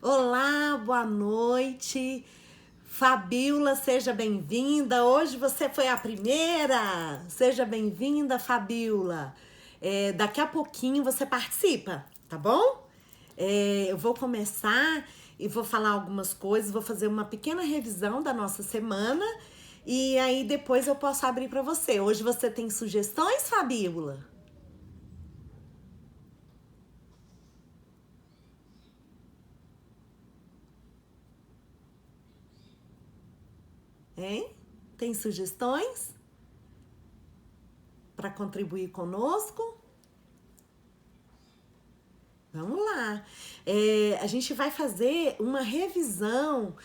Olá, boa noite. Fabiola, seja bem-vinda. Hoje você foi a primeira. Seja bem-vinda, Fabiola. Daqui a pouquinho você participa, tá bom? Eu vou começar e vou falar algumas coisas, vou fazer uma pequena revisão da nossa semana e aí depois eu posso abrir para você. Hoje você tem sugestões, Fabiola? Hein? Tem sugestões para contribuir conosco? Vamos lá. A gente vai fazer uma revisão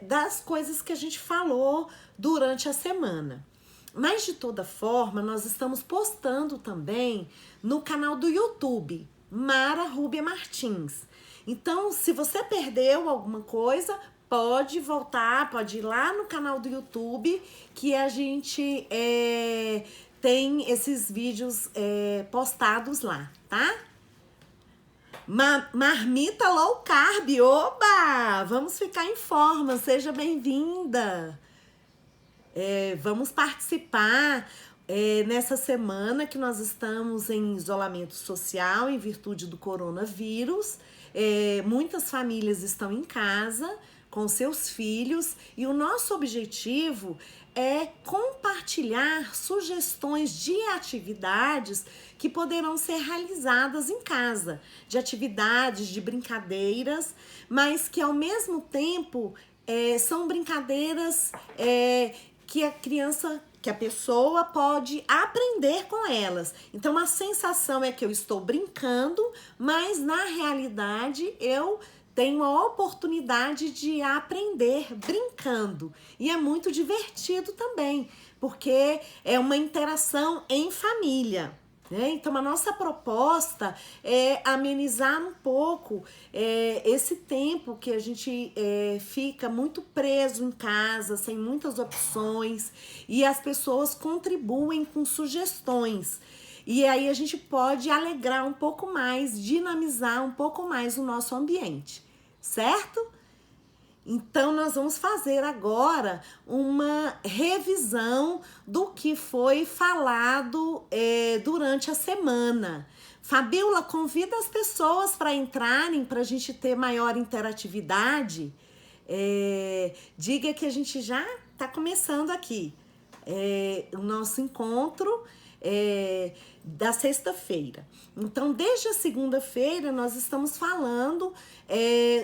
das coisas que a gente falou durante a semana. Mas de toda forma, nós estamos postando também no canal do YouTube, Mara Rúbia Martins. Então, se você perdeu alguma coisa, pode voltar, pode ir lá no canal do YouTube que a gente tem esses vídeos postados lá, tá? Marmita low carb, oba! Vamos ficar em forma, seja bem-vinda. Vamos participar nessa semana que nós estamos em isolamento social em virtude do coronavírus. Muitas famílias estão em casa com seus filhos e o nosso objetivo é compartilhar sugestões de atividades que poderão ser realizadas em casa, de atividades, de brincadeiras, mas que ao mesmo tempo são brincadeiras que a pessoa pode aprender com elas. Então a sensação é que eu estou brincando, mas na realidade eu tenho a oportunidade de aprender brincando. E é muito divertido também, porque é uma interação em família. Então, a nossa proposta é amenizar um pouco esse tempo que a gente fica muito preso em casa, sem muitas opções, e as pessoas contribuem com sugestões. E aí a gente pode alegrar um pouco mais, dinamizar um pouco mais o nosso ambiente, certo? Então, nós vamos fazer agora uma revisão do que foi falado durante a semana. Fabiola, convida as pessoas para entrarem, para a gente ter maior interatividade. Diga que a gente já está começando aqui o nosso encontro da sexta-feira. Então, desde a segunda-feira, nós estamos falando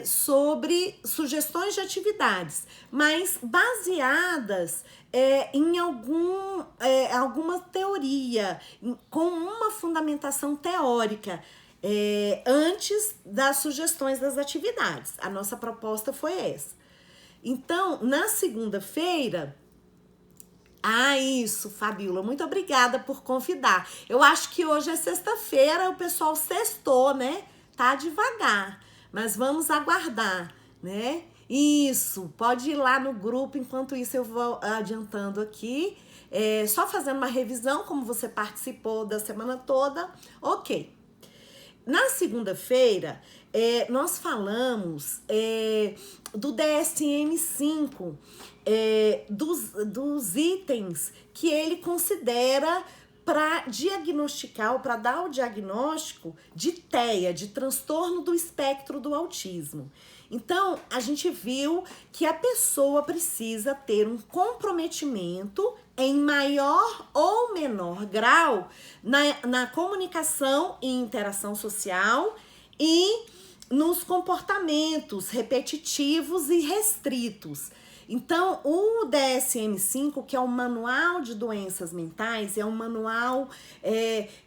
sobre sugestões de atividades, mas baseadas em alguma teoria, com uma fundamentação teórica, antes das sugestões das atividades. A nossa proposta foi essa. Então, na segunda-feira, isso, Fabiola, muito obrigada por convidar. Eu acho que hoje é sexta-feira, o pessoal sextou, né? Tá devagar, mas vamos aguardar, né? Isso, pode ir lá no grupo, enquanto isso eu vou adiantando aqui. Só fazendo uma revisão, como você participou da semana toda, ok. Na segunda-feira, nós falamos do DSM-5, dos itens que ele considera para diagnosticar ou para dar o diagnóstico de TEA, de transtorno do espectro do autismo. Então, a gente viu que a pessoa precisa ter um comprometimento em maior ou menor grau na comunicação e interação social e nos comportamentos repetitivos e restritos. Então, o DSM-5, que é o Manual de Doenças Mentais, é um manual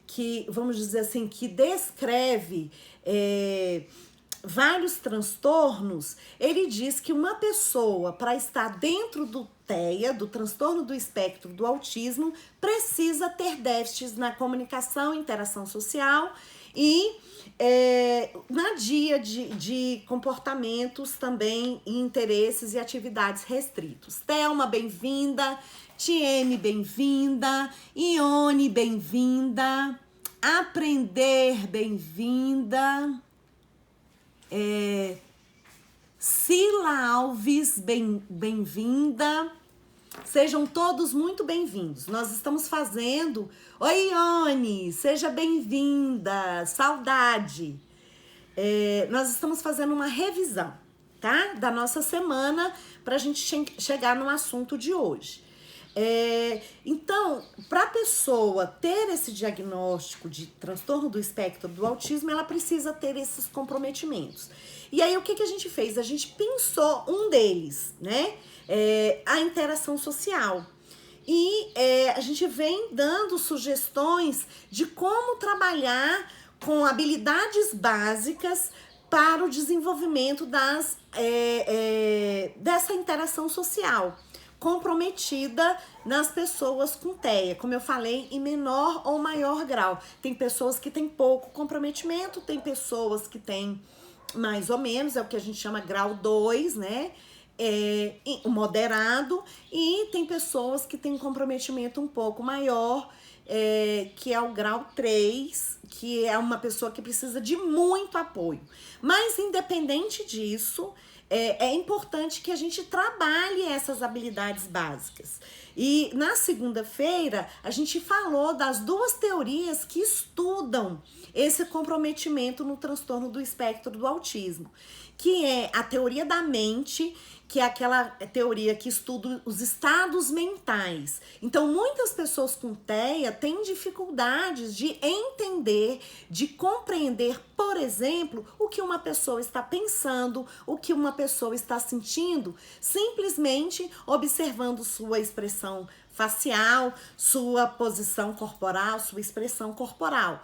que, vamos dizer assim, que descreve vários transtornos. Ele diz que uma pessoa, para estar dentro do TEA, do transtorno do espectro do autismo, precisa ter déficits na comunicação e interação social e na dia de comportamentos também, e interesses e atividades restritos. Thelma, bem-vinda. Tiene, bem-vinda. Ione, bem-vinda. Aprender, bem-vinda. Sila Alves, bem-vinda. Sejam todos muito bem-vindos. Nós estamos fazendo... Oi, Ione, seja bem-vinda. Saudade. Nós estamos fazendo uma revisão, tá? Da nossa semana para a gente chegar no assunto de hoje. Então, para a pessoa ter esse diagnóstico de transtorno do espectro do autismo, ela precisa ter esses comprometimentos. E aí, o que a gente fez? A gente pensou um deles, né? A interação social. E a gente vem dando sugestões de como trabalhar com habilidades básicas para o desenvolvimento dessa interação social comprometida nas pessoas com TEA, como eu falei, em menor ou maior grau. Tem pessoas que têm pouco comprometimento, tem pessoas que têm mais ou menos, é o que a gente chama grau 2, né? O moderado, e tem pessoas que têm um comprometimento um pouco maior, que é o grau 3, que é uma pessoa que precisa de muito apoio. Mas, independente disso, é importante que a gente trabalhe essas habilidades básicas. E na segunda-feira, a gente falou das duas teorias que estudam esse comprometimento no transtorno do espectro do autismo, que é a teoria da mente, que é aquela teoria que estuda os estados mentais. Então, muitas pessoas com TEA têm dificuldades de entender, de compreender, por exemplo, o que uma pessoa está pensando, o que uma pessoa está sentindo, simplesmente observando sua expressão facial, sua posição corporal, sua expressão corporal.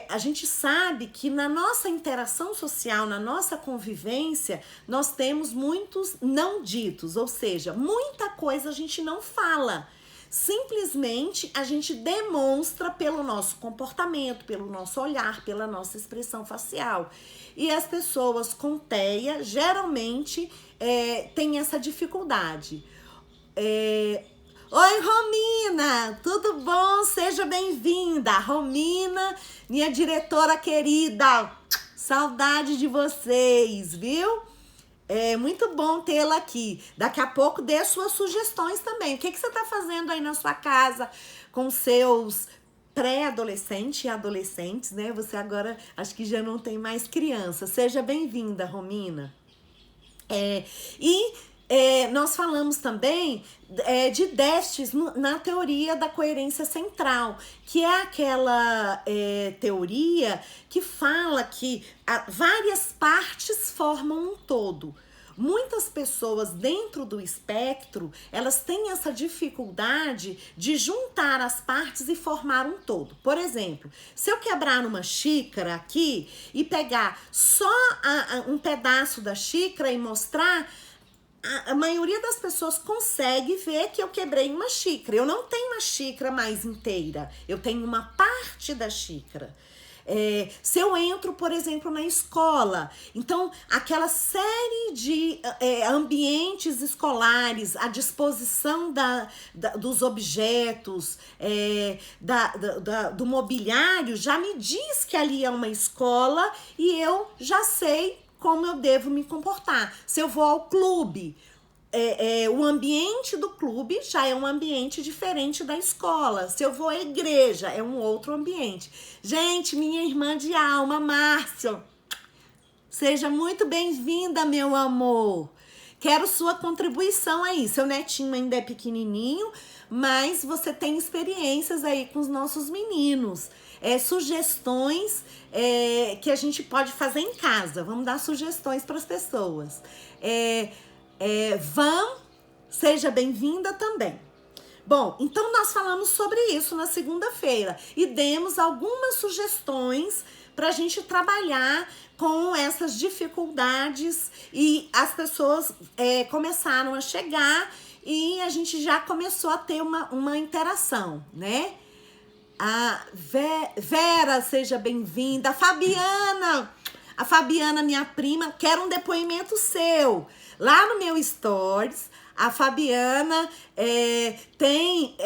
A gente sabe que na nossa interação social, na nossa convivência, nós temos muitos não ditos, ou seja, muita coisa a gente não fala. Simplesmente a gente demonstra pelo nosso comportamento, pelo nosso olhar, pela nossa expressão facial. E as pessoas com TEA geralmente têm essa dificuldade. Oi, Romina, tudo bom? Seja bem-vinda. Romina, minha diretora querida, saudade de vocês, viu? É muito bom tê-la aqui. Daqui a pouco dê suas sugestões também. O que você está fazendo aí na sua casa com seus pré-adolescentes e adolescentes, né? Você agora acho que já não tem mais criança. Seja bem-vinda, Romina. Nós falamos também de déficits na teoria da coerência central, que é aquela teoria que fala que várias partes formam um todo. Muitas pessoas dentro do espectro, elas têm essa dificuldade de juntar as partes e formar um todo. Por exemplo, se eu quebrar uma xícara aqui e pegar só um pedaço da xícara e mostrar, a maioria das pessoas consegue ver que eu quebrei uma xícara. Eu não tenho uma xícara mais inteira, eu tenho uma parte da xícara. Se eu entro, por exemplo, na escola, então aquela série de ambientes escolares, a disposição dos objetos, do mobiliário, já me diz que ali é uma escola e eu já sei como eu devo me comportar. Se eu vou ao clube, o ambiente do clube já é um ambiente diferente da escola. Se eu vou à igreja, é um outro ambiente. Gente, minha irmã de alma, Márcia, seja muito bem-vinda, meu amor. Quero sua contribuição aí. Seu netinho ainda é pequenininho, mas você tem experiências aí com os nossos meninos. Sugestões que a gente pode fazer em casa. Vamos dar sugestões para as pessoas. Seja bem-vinda também. Bom, então nós falamos sobre isso na segunda-feira e demos algumas sugestões para a gente trabalhar com essas dificuldades, e as pessoas começaram a chegar e a gente já começou a ter uma interação, né? A Vera, seja bem-vinda. A Fabiana, minha prima, quer um depoimento seu. Lá no meu Stories, a Fabiana tem,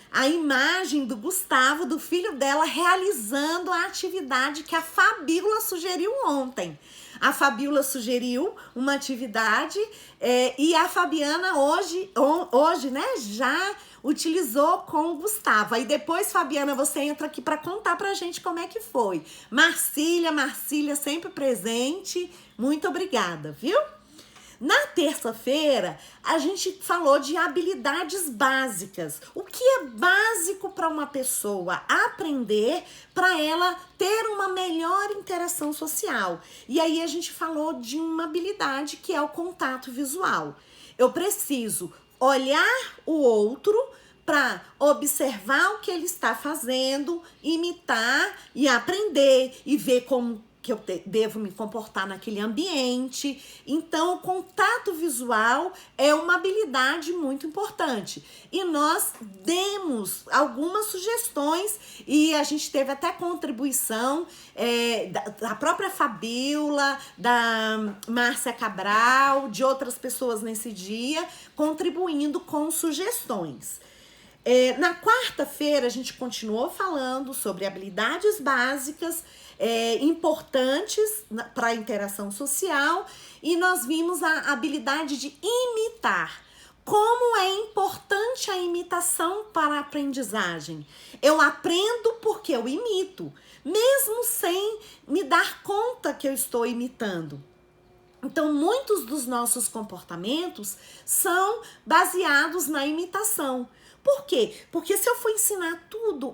a imagem do Gustavo, do filho dela, realizando a atividade que a Fabíola sugeriu ontem. A Fabiola sugeriu uma atividade e a Fabiana hoje, né, já utilizou com o Gustavo. Aí depois, Fabiana, você entra aqui para contar pra gente como é que foi. Marcília sempre presente. Muito obrigada, viu? Na terça-feira, a gente falou de habilidades básicas. O que é básico para uma pessoa aprender para ela ter uma melhor interação social? E aí a gente falou de uma habilidade que é o contato visual. Eu preciso olhar o outro para observar o que ele está fazendo, imitar e aprender e ver como que eu devo me comportar naquele ambiente. Então, o contato visual é uma habilidade muito importante. E nós demos algumas sugestões e a gente teve até contribuição da própria Fabiola, da Márcia Cabral, de outras pessoas nesse dia, contribuindo com sugestões. Na quarta-feira, a gente continuou falando sobre habilidades básicas importantes para a interação social e nós vimos a habilidade de imitar. Como é importante a imitação para a aprendizagem? Eu aprendo porque eu imito, mesmo sem me dar conta que eu estou imitando. Então, muitos dos nossos comportamentos são baseados na imitação. Por quê? Porque se eu for ensinar tudo,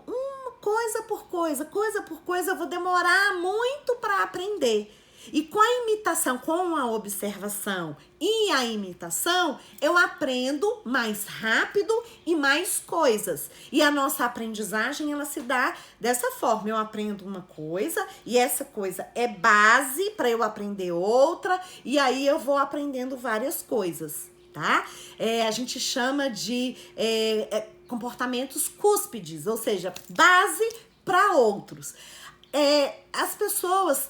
coisa por coisa, eu vou demorar muito para aprender. E com a imitação, com a observação e a imitação, eu aprendo mais rápido e mais coisas. E a nossa aprendizagem, ela se dá dessa forma. Eu aprendo uma coisa e essa coisa é base para eu aprender outra. E aí eu vou aprendendo várias coisas, tá? A gente chama de comportamentos cúspides, ou seja, base para outros. As pessoas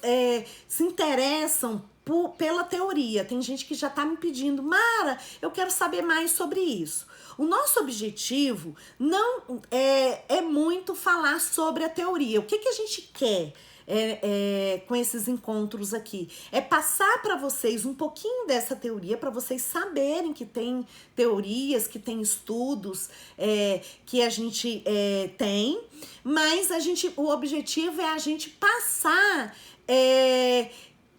se interessam pela teoria. Tem gente que já está me pedindo, Mara, eu quero saber mais sobre isso. O nosso objetivo não é muito falar sobre a teoria. O que a gente quer com esses encontros aqui? É passar para vocês um pouquinho dessa teoria, para vocês saberem que tem teorias, que tem estudos que a gente tem, mas o objetivo é a gente passar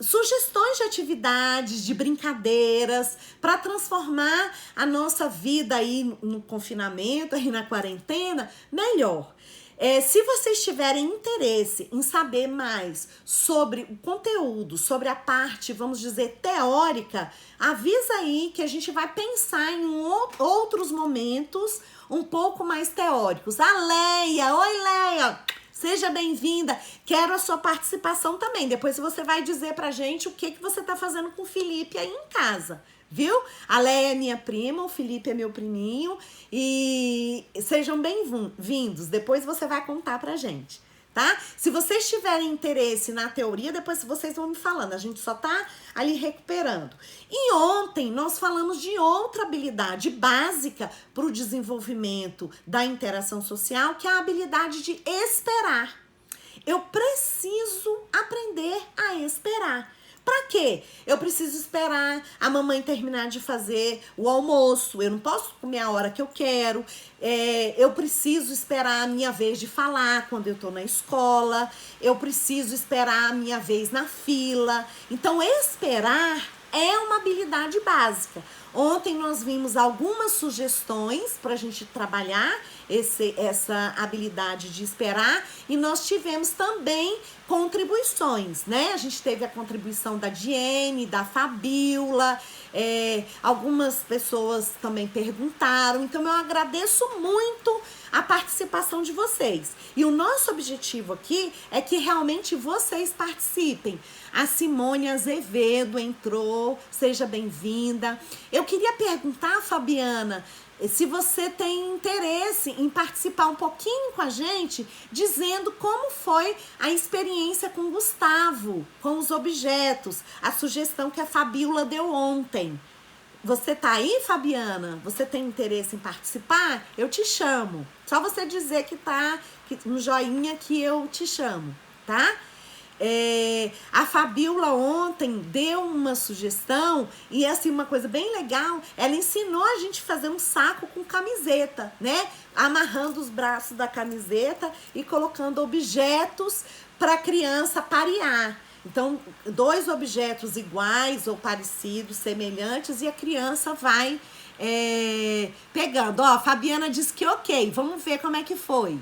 sugestões de atividades, de brincadeiras, para transformar a nossa vida aí no confinamento, aí na quarentena, melhor. Se vocês tiverem interesse em saber mais sobre o conteúdo, sobre a parte, vamos dizer, teórica, avisa aí que a gente vai pensar em outros momentos um pouco mais teóricos. A Leia, oi Leia, seja bem-vinda, quero a sua participação também. Depois você vai dizer pra gente o que você tá fazendo com o Felipe aí em casa. Viu? A Leia é minha prima, o Felipe é meu priminho e sejam bem-vindos. Depois você vai contar pra gente, tá? Se vocês tiverem interesse na teoria, depois vocês vão me falando. A gente só tá ali recuperando. E ontem nós falamos de outra habilidade básica para o desenvolvimento da interação social, que é a habilidade de esperar. Eu preciso aprender a esperar. Pra quê? Eu preciso esperar a mamãe terminar de fazer o almoço. Eu não posso comer a hora que eu quero. Eu preciso esperar a minha vez de falar quando eu tô na escola. Eu preciso esperar a minha vez na fila. Então, esperar é uma habilidade básica. Ontem nós vimos algumas sugestões para a gente trabalhar essa habilidade de esperar e nós tivemos também contribuições, né? A gente teve a contribuição da Diene, da Fabiola, algumas pessoas também perguntaram, então eu agradeço muito a participação de vocês. E o nosso objetivo aqui é que realmente vocês participem. A Simone Azevedo entrou, seja bem-vinda. Eu queria perguntar, Fabiana, se você tem interesse em participar um pouquinho com a gente, dizendo como foi a experiência com o Gustavo, com os objetos, a sugestão que a Fabiola deu ontem. Você tá aí, Fabiana? Você tem interesse em participar? Eu te chamo. Só você dizer que tá no joinha que eu te chamo, tá? A Fabiola ontem deu uma sugestão e assim, uma coisa bem legal, ela ensinou a gente a fazer um saco com camiseta, né? Amarrando os braços da camiseta e colocando objetos para a criança parear. Então, 2 objetos iguais ou parecidos, semelhantes, e a criança vai pegando. Ó, a Fabiana disse que ok, vamos ver como é que foi.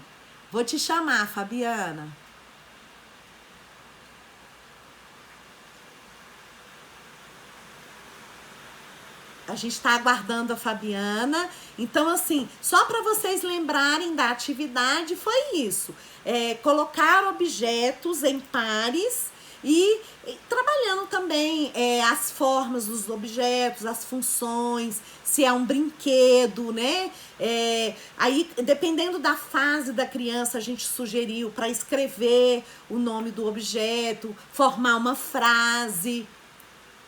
Vou te chamar, Fabiana. A gente está aguardando a Fabiana. Então, assim, só para vocês lembrarem da atividade, foi isso. Colocar objetos em pares e trabalhando também as formas dos objetos, as funções, se é um brinquedo, né? Aí, dependendo da fase da criança, a gente sugeriu para escrever o nome do objeto, formar uma frase.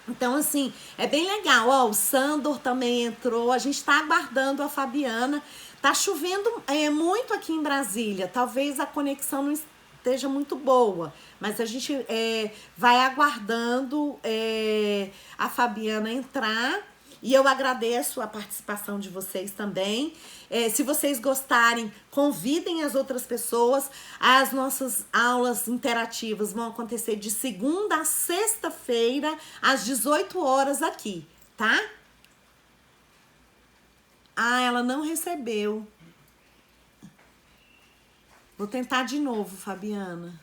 Então, assim, é bem legal. Ó, o Sandor também entrou. A gente está aguardando a Fabiana. Tá chovendo muito aqui em Brasília. Talvez a conexão não esteja muito boa. Mas a gente vai aguardando a Fabiana entrar. E eu agradeço a participação de vocês também. Se vocês gostarem, convidem as outras pessoas. As nossas aulas interativas vão acontecer de segunda a sexta-feira, às 18 horas aqui, tá? Ah, ela não recebeu. Vou tentar de novo, Fabiana.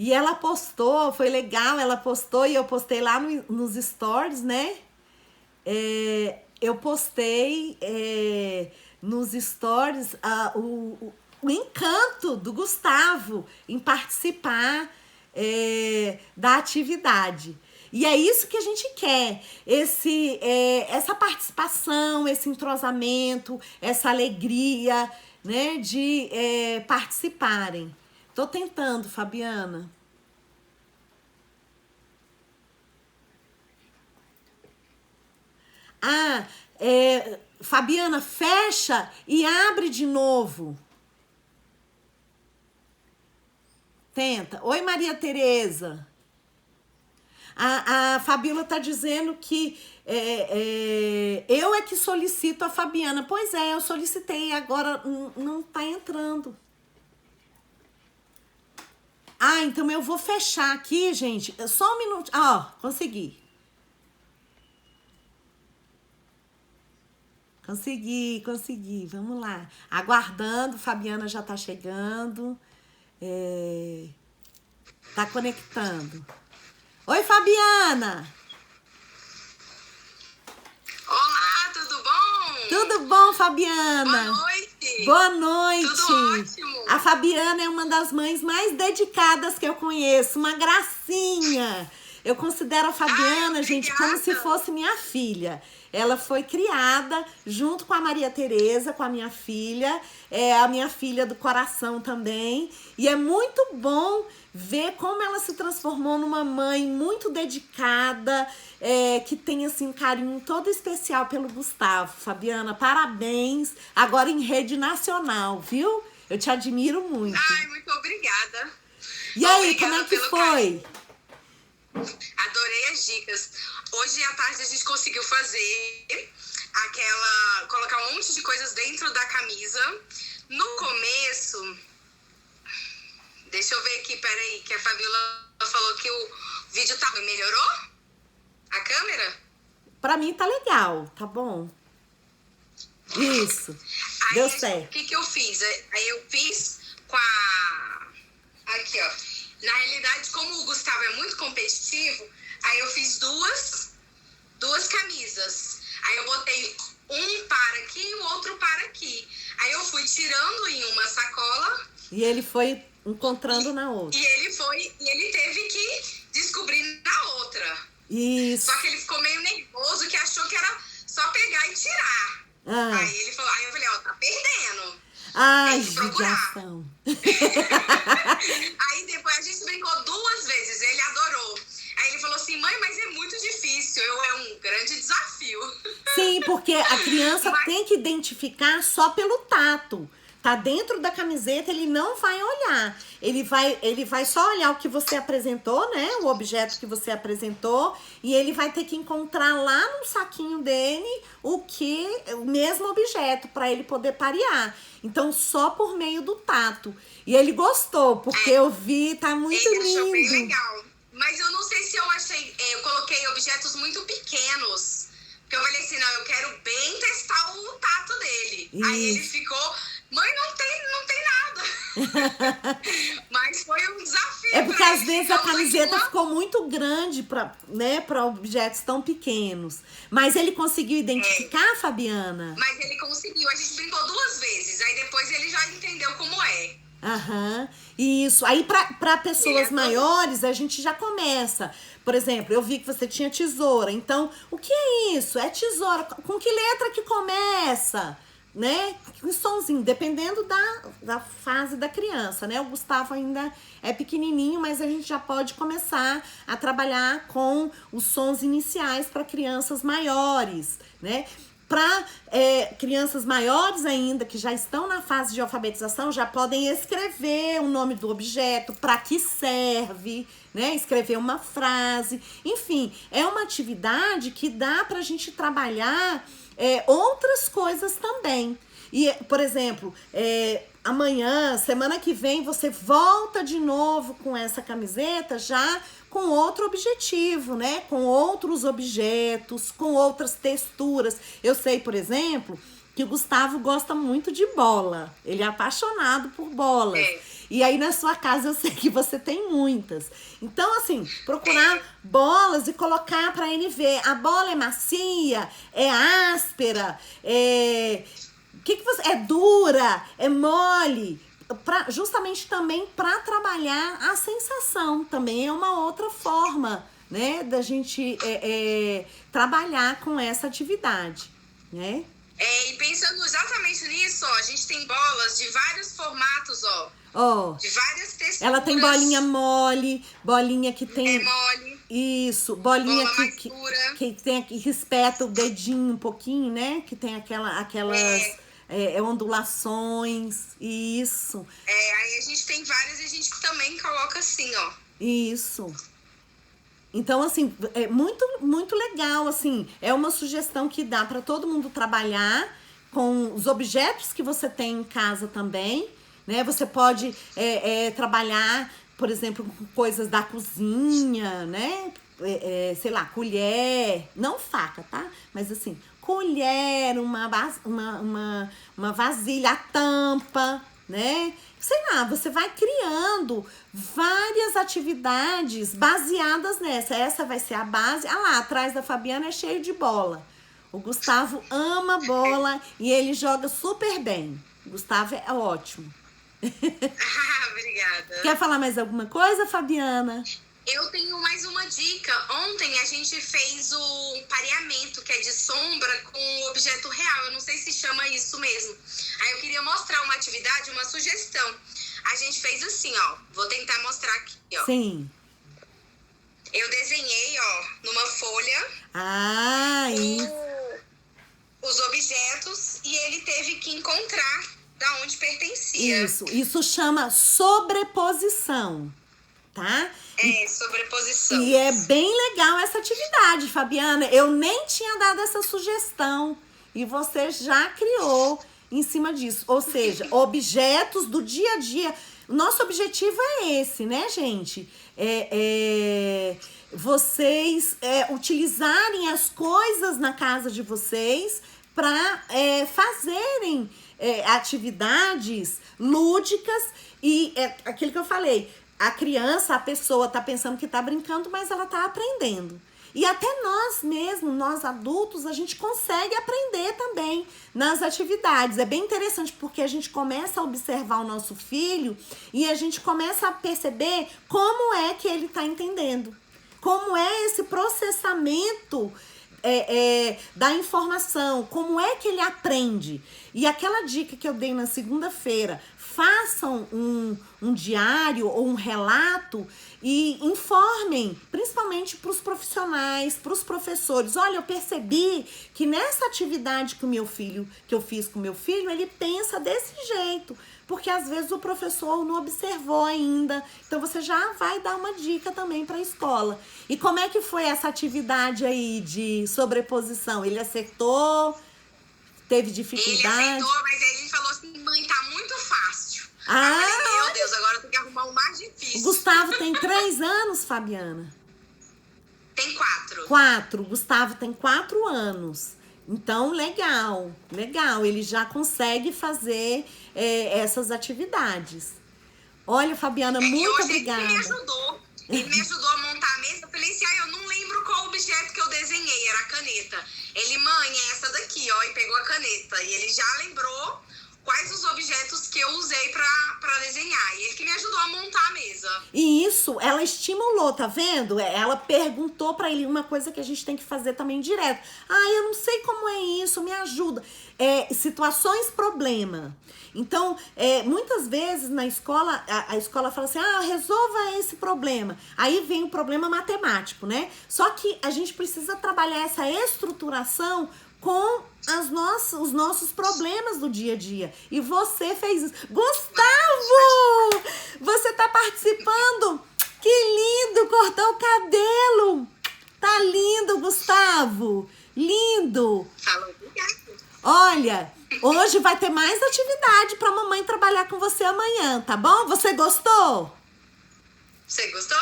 E ela postou, foi legal, ela postou e eu postei lá nos stories, né? Eu postei nos stories o encanto do Gustavo em participar da atividade. E é isso que a gente quer, essa participação, esse entrosamento, essa alegria, né, de participarem. Tô tentando, Fabiana. Fabiana, fecha e abre de novo. Tenta. Oi, Maria Tereza. A Fabiola tá dizendo que eu é que solicito a Fabiana. Pois é, eu solicitei, agora não tá entrando. Então eu vou fechar aqui, gente. Só um minuto. Consegui. Consegui. Vamos lá. Aguardando, Fabiana já tá chegando. Tá conectando. Oi, Fabiana. Olá, tudo bom? Tudo bom, Fabiana? Boa noite. Boa noite. Tudo ótimo. A Fabiana é uma das mães mais dedicadas que eu conheço. Uma gracinha. Eu considero a Fabiana, gente, como se fosse minha filha. Ela foi criada junto com a Maria Tereza, com a minha filha. A minha filha do coração também. E é muito bom ver como ela se transformou numa mãe muito dedicada, que tem assim um carinho todo especial pelo Gustavo. Fabiana, parabéns. Agora em rede nacional, viu? Eu te admiro muito. Ai, muito obrigada. E aí, como é que foi? Adorei as dicas. Hoje à tarde a gente conseguiu fazer colocar um monte de coisas dentro da camisa. No começo, deixa eu ver aqui, peraí, que a Fabiola falou que o vídeo melhorou? A câmera? Pra mim tá legal, tá bom. Isso, aí, deu certo. O que eu fiz? Aí eu fiz com aqui, ó. Na realidade, como o Gustavo é muito competitivo, aí eu fiz duas camisas. Aí eu botei um par aqui e o outro par aqui. Aí eu fui tirando em uma sacola. E ele foi encontrando na outra. E ele teve que descobrir na outra. Isso. Só que ele ficou meio nervoso, que achou que era só pegar e tirar. Aí ele falou, aí eu falei, tá perdendo. Ai, judiação. Aí depois a gente brincou 2 vezes, ele adorou. Aí ele falou assim, mãe, mas é muito difícil. difícil, é um grande desafio. Sim, porque a criança Mas- tem que identificar só pelo tato. Tá dentro da camiseta, ele não vai olhar. Ele vai só olhar o que você apresentou, né? O objeto que você apresentou. E ele vai ter que encontrar lá no saquinho dele o mesmo objeto para ele poder parear. Então, só por meio do tato. E ele gostou, porque eu vi, tá muito Ele achou bem lindo. legal. Mas eu não sei se eu achei. Eu coloquei objetos muito pequenos. Porque eu falei assim, não, eu quero bem testar o tato dele. Aí ele Isso. ficou, mãe, não tem nada. Mas foi um desafio. É porque pra às ele. vezes a Então, foi camiseta uma- ficou muito grande para, né, para objetos tão pequenos. Mas ele conseguiu identificar, Fabiana? Mas ele conseguiu. A gente brincou 2 vezes. Aí depois ele já entendeu como é. Aham, isso. Aí para pessoas maiores a gente já começa. Por exemplo, eu vi que você tinha tesoura. Então, o que é isso? É tesoura. Com que letra que começa? Né? Um sonzinho, dependendo da fase da criança, né? O Gustavo ainda é pequenininho, mas a gente já pode começar a trabalhar com os sons iniciais para crianças maiores, né? Para crianças maiores ainda, que já estão na fase de alfabetização, já podem escrever o nome do objeto, para que serve, né? Escrever uma frase. Enfim, é uma atividade que dá para a gente trabalhar outras coisas também. E, por exemplo, amanhã, semana que vem, você volta de novo com essa camiseta já com outro objetivo, né? Com outros objetos, com outras texturas. Eu sei, por exemplo, que o Gustavo gosta muito de bola. Ele é apaixonado por bolas. E aí na sua casa eu sei que você tem muitas. Então, assim, procurar bolas e colocar para ele ver. A bola é macia, é áspera, é dura, é mole. Justamente também para trabalhar a sensação. Também é uma outra forma, né, da gente trabalhar com essa atividade, né? E pensando exatamente nisso, ó, a gente tem bolas de vários formatos, ó. Ó, De várias texturas. ela tem bolinha mole, bolinha que tem... É mole. Isso, bolinha Bola mais dura. que espeta o dedinho um pouquinho, né? Que tem aquelas ondulações. Isso, Aí a gente tem várias e a gente também coloca assim, ó. isso. Então, assim, é muito, muito legal, assim. É uma sugestão que dá para todo mundo trabalhar com os objetos que você tem em casa também, né? Você pode trabalhar, por exemplo, com coisas da cozinha, né? Sei lá, colher, não faca, tá? Mas assim, colher, uma vasilha, a tampa, né? Sei lá, você vai criando várias atividades baseadas nessa. Essa vai ser a base. Ah lá, atrás da Fabiana é cheio de bola. O Gustavo ama bola e ele joga super bem. O Gustavo é ótimo. Obrigada. Quer falar mais alguma coisa, Fabiana? Eu tenho mais uma dica. Ontem a gente fez o pareamento, que é de sombra com objeto real. Eu não sei se chama isso mesmo. Aí eu queria mostrar uma atividade, uma sugestão. A gente fez assim, ó. Vou tentar mostrar aqui, ó. Sim. Eu desenhei, ó, numa folha os objetos e ele teve que encontrar da onde pertencia. Isso chama sobreposição, tá? Sobreposição. E é bem legal essa atividade, Fabiana. Eu nem tinha dado essa sugestão e você já criou em cima disso. Ou seja, objetos do dia a dia. Nosso objetivo é esse, né, gente? Vocês utilizarem as coisas na casa de vocês para fazerem atividades lúdicas e aquilo que eu falei. A criança, a pessoa tá pensando que tá brincando, mas ela tá aprendendo. E até nós mesmos, nós adultos, a gente consegue aprender também nas atividades. É bem interessante porque a gente começa a observar o nosso filho e a gente começa a perceber como é que ele tá entendendo. Como é esse processamento dar informação, como é que ele aprende. E aquela dica que eu dei na segunda-feira, façam um diário ou um relato e informem, principalmente para os profissionais, para os professores. Olha, eu percebi que nessa atividade que eu fiz com o meu filho, ele pensa desse jeito. Porque às vezes o professor não observou ainda. Então você já vai dar uma dica também para a escola. E como é que foi essa atividade aí de sobreposição? Ele acertou? Teve dificuldade? Ele acertou, mas aí ele falou assim, mãe, tá muito fácil. Ah, eu falei, meu Deus, agora eu tenho que arrumar o mais difícil. O Gustavo tem 3 anos, Fabiana? Tem 4. 4. Gustavo tem 4 anos. Então, legal. Ele já consegue fazer essas atividades. Olha, Fabiana, muito obrigada. Ele me ajudou. Ele me ajudou a montar a mesa. Eu falei assim, eu não lembro qual objeto que eu desenhei. Era a caneta. Ele, mãe, é essa daqui, ó. E pegou a caneta. E ele já lembrou quais os objetos que eu usei pra desenhar. E ele que me ajudou a montar a mesa. E isso, ela estimulou, tá vendo? Ela perguntou pra ele uma coisa que a gente tem que fazer também direto. Eu não sei como é isso, me ajuda. Situações problema. Então, muitas vezes na escola, a escola fala assim, resolva esse problema. Aí vem o problema matemático, né? Só que a gente precisa trabalhar essa estruturação com os nossos problemas do dia a dia. E você fez isso. Gustavo! Você tá participando? Que lindo! Cortou o cabelo! Tá lindo, Gustavo! Lindo! Falou, obrigada. Olha, hoje vai ter mais atividade pra mamãe trabalhar com você amanhã, tá bom? Você gostou? Você gostou?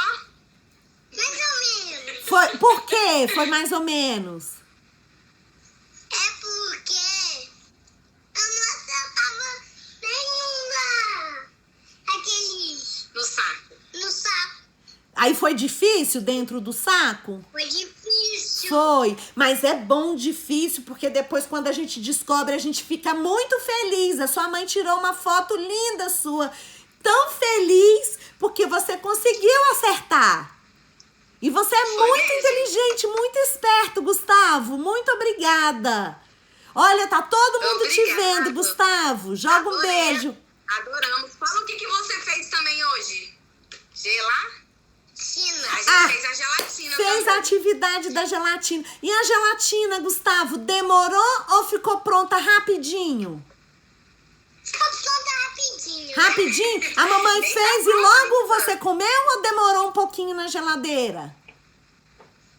Mais ou menos. Por quê? Foi mais ou menos. É porque eu não acertava nenhuma. No saco. No saco. Aí foi difícil dentro do saco? Foi difícil. Foi, mas é bom difícil, porque depois quando a gente descobre, a gente fica muito feliz. A sua mãe tirou uma foto linda sua, tão feliz, porque você conseguiu acertar. E você é muito inteligente, muito esperto, Gustavo. Muito obrigada. Olha, tá todo mundo te vendo, Gustavo. Joga um beijo. Adoramos. Fala o que você fez também hoje. Gelatina. A gente fez a gelatina também. Fez a atividade da gelatina. E a gelatina, Gustavo, demorou ou ficou pronta rapidinho? Ficou pronta rapidinho. Rapidinho? A mamãe fez e logo você comeu ou demorou um pouquinho na geladeira?